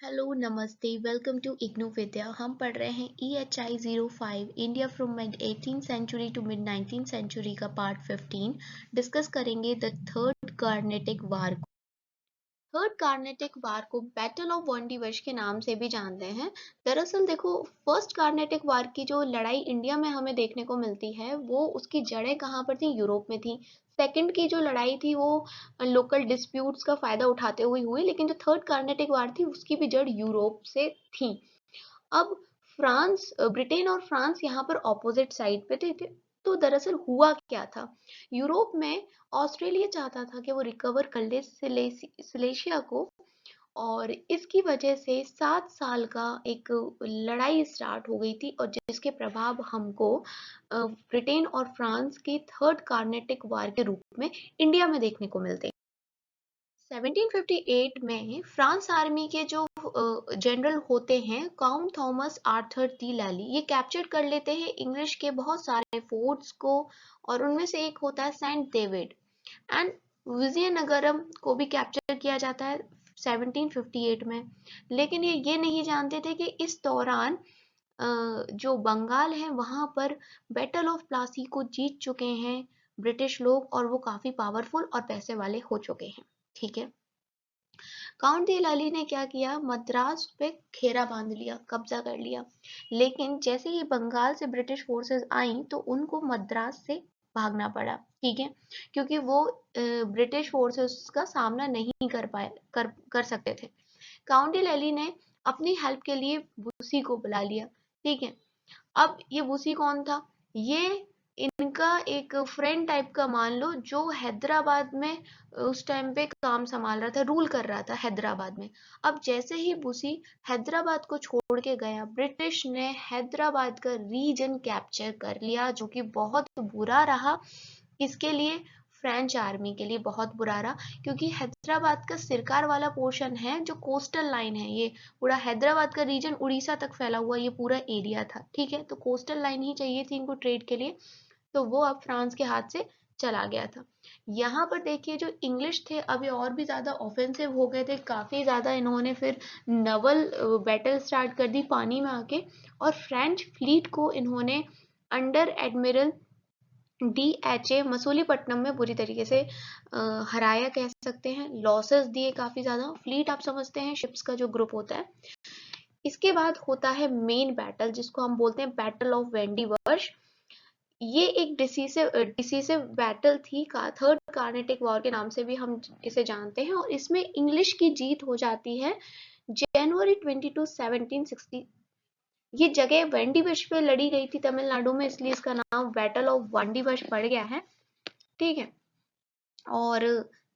Hello नमस्ते welcome to IGNOU विद्या। हम पढ़ रहे हैं EHI 05 India from mid 18th century to mid 19th century का पार्ट 15 डिस्कस करेंगे the third Carnatic war. Third Carnatic war को बैटल ऑफ वांडीवश के नाम से भी जानते हैं। दरअसल देखो, फर्स्ट कार्नेटिक वार की जो लड़ाई इंडिया में हमें देखने को मिलती है वो उसकी जड़ें कहाँ पर थी? यूरोप में थी। सेकंड की जो लड़ाई थी वो लोकल डिस्प्यूट्स का फायदा उठाते हुए हुई, लेकिन जो थर्ड कार्नेटिक वार थी उसकी भी जड़ यूरोप से थी। अब ब्रिटेन और फ्रांस यहाँ पर ऑपोजिट साइड पे थे। तो दरअसल हुआ क्या था? यूरोप में ऑस्ट्रेलिया चाहता था कि वो रिकवर कर ले सिलेशिया को, और इसकी वजह से 7 साल का एक लड़ाई स्टार्ट हो गई थी, और जिसके प्रभाव हमको ब्रिटेन और फ्रांस के थर्ड कार्नेटिक वार के रूप में इंडिया में देखने को मिलते हैं। 1758 में फ्रांस आर्मी के जो जनरल होते हैं काउंट थॉमस आर्थर दी लैली, ये कैप्चर कर लेते हैं इंग्लिश के बहुत सारे फोर्ट्स को, और उनमें से एक होता है सेंट डेविड एंड विजयनगरम को भी कैप्चर किया जाता है 1758 में। लेकिन ये नहीं जानते थे कि इस दौरान जो बंगाल है वहां पर बैटल ऑफ प्लासी को जीत चुके हैं ब्रिटिश लोग, और वो काफी पावरफुल और पैसे वाले हो चुके हैं। ठीक है, काउंट दी ने क्या किया? मद्रास पे घेरा बांध लिया, कब्जा कर लिया। लेकिन जैसे ही बंगाल से ब्रिटिश फोर्सेस आई तो उनको मद्रास से भागना पड़ा। ठीक है, क्योंकि वो ब्रिटिश फोर्सेस का सामना नहीं कर सकते थे। काउंट दी ने अपनी हेल्प के लिए बुसी को बुला लिया। ठीक है, अब ये बुसी कौन था? ये इनका एक फ्रेंड टाइप का मान लो, जो हैदराबाद में उस टाइम पे काम संभाल रहा था, रूल कर रहा था हैदराबाद में। अब जैसे ही बुसी हैदराबाद को छोड़ के गया, ब्रिटिश ने हैदराबाद का रीजन कैप्चर कर लिया, जो कि बहुत बुरा रहा। किसके लिए? फ्रेंच आर्मी के लिए बहुत बुरा रहा, क्योंकि हैदराबाद का सिरकार वाला पोर्शन है जो कोस्टल लाइन है, ये पूरा हैदराबाद का रीजन उड़ीसा तक फैला हुआ ये पूरा एरिया था। ठीक है, तो कोस्टल लाइन ही चाहिए थी इनको ट्रेड के लिए, तो वो अब फ्रांस के हाथ से चला गया था। यहाँ पर देखिए, जो इंग्लिश थे अभी और भी ज्यादा ऑफेंसिव हो गए थे, काफी ज्यादा इन्होंने फिर नवल बैटल स्टार्ट कर दी पानी में आके, और फ्रेंच फ्लीट को इन्होंने अंडर एडमिरल DHA मसूलीपट्टनम में बुरी तरीके से हराया, कह सकते हैं। लॉसेस दिए काफी ज्यादा। फ्लीट आप समझते हैं शिप्स का जो ग्रुप होता है। इसके बाद होता है मेन बैटल, जिसको हम बोलते हैं बैटल ऑफ वेंडीवर्श। ये एक डिसीसिव बैटल थी, का थर्ड कार्नेटिक वॉर के नाम से भी हम इसे जानते हैं, और इसमें इंग्लिश की जीत हो जाती है जनवरी 22 1760। ये जगह वेंडीवश पे लड़ी गई थी तमिलनाडु में, इसलिए इसका नाम बैटल ऑफ वांडीवश पड़ गया है। ठीक है, और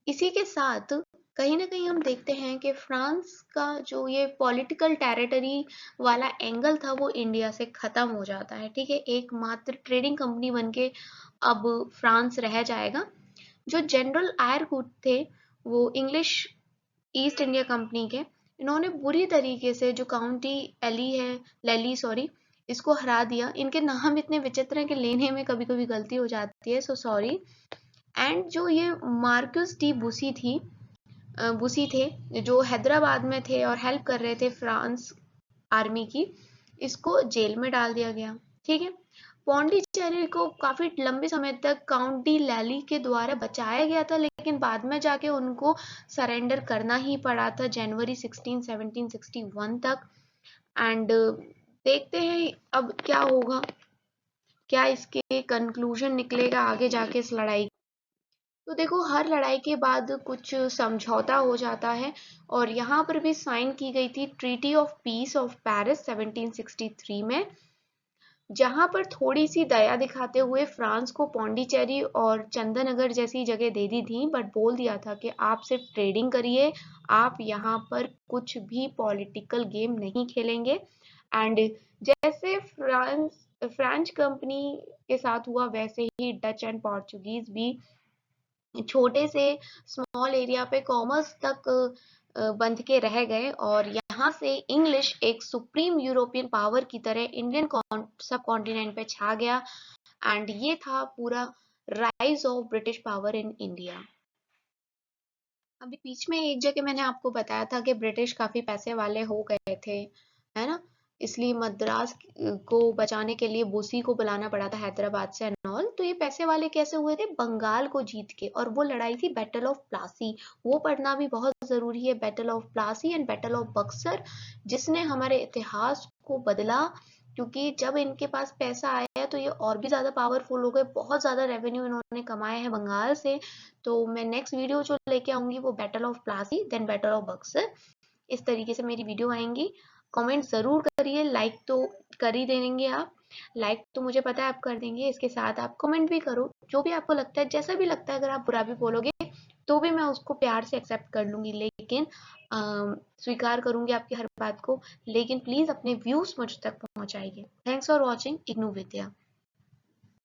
इसी के साथ कहीं ना कहीं हम देखते हैं कि फ्रांस का जो ये पॉलिटिकल टेरिटरी वाला एंगल था वो इंडिया से खत्म हो जाता है। ठीक है, एकमात्र ट्रेडिंग कंपनी बनके अब फ्रांस रह जाएगा। जो जनरल आयरकुट थे वो इंग्लिश ईस्ट इंडिया कंपनी के, इन्होंने बुरी तरीके से जो काउंटी एली है लेली सॉरी, इसको हरा दिया। इनके नाम इतने विचित्र हैं कि लेने में कभी कभी गलती हो जाती है, सो सॉरी। एंड जो ये मार्कस डी बुसी थे, जो हैदराबाद में थे और हेल्प कर रहे थे फ्रांस आर्मी की, इसको जेल में डाल दिया गया। ठीक है, पौंडीचेरी को काफी लंबे समय तक काउंटी लैली के द्वारा बचाया गया था, लेकिन बाद में जाके उनको सरेंडर करना ही पड़ा था जनवरी 16 1761 तक। एंड देखते हैं अब क्या होगा, क्या इसके कंक्लूजन निकलेगा आगे जाके इस लड़ाई। तो देखो, हर लड़ाई के बाद कुछ समझौता हो जाता है, और यहाँ पर भी साइन की गई थी treaty of peace of Paris 1763 में, जहां पर थोड़ी सी दया दिखाते हुए फ्रांस को पौंडीचेरी और चंदननगर जैसी जगह दे दी थी, बट बोल दिया था कि आप सिर्फ ट्रेडिंग करिए, आप यहाँ पर कुछ भी पॉलिटिकल गेम नहीं खेलेंगे। एंड जैसे फ्रेंच कंपनी के साथ हुआ, वैसे ही डच एंड पोर्चुगीज भी छोटे से स्मॉल एरिया पे कॉमर्स तक बंध के रह गए, और यहाँ से इंग्लिश एक सुप्रीम यूरोपियन पावर की तरह इंडियन सब कॉन्टिनेंट पे छा गया। एंड ये था पूरा rise of British power in India. अभी बीच में एक जगह मैंने आपको बताया था कि ब्रिटिश काफी पैसे वाले हो गए थे, है ना? इसलिए मद्रास को बचाने के लिए बुसी को बुलाना पड़ा था हैदराबाद से एंड ऑल। तो ये पैसे वाले कैसे हुए थे? बंगाल को जीत के। और वो लड़ाई थी बैटल ऑफ प्लासी। वो पढ़ना भी बहुत जरूरी है, battle of Plassey and battle of Buxar, जिसने हमारे इतिहास को बदला। क्योंकि जब इनके पास पैसा आया तो ये और भी ज्यादा पावरफुल हो गए, बहुत ज्यादा रेवेन्यू इन्होंने कमाया है बंगाल से। तो मैं नेक्स्ट वीडियो जो लेके आऊंगी वो battle of Plassey then battle of Buxar, इस तरीके से मेरी वीडियो आएंगी। कमेंट जरूर करिए, लाइक तो कर ही देंगे आप। लाइक तो मुझे पता है आप कर देंगे, इसके साथ आप कमेंट भी करो, जो भी आपको लगता है, जैसा भी लगता है। अगर आप बुरा भी बोलोगे तो भी मैं उसको प्यार से एक्सेप्ट कर लूंगी, लेकिन स्वीकार करूंगी आपकी हर बात को। लेकिन प्लीज अपने व्यूज मुझ तक पहुंचाइए। Thanks for watching IGNOU Vidya.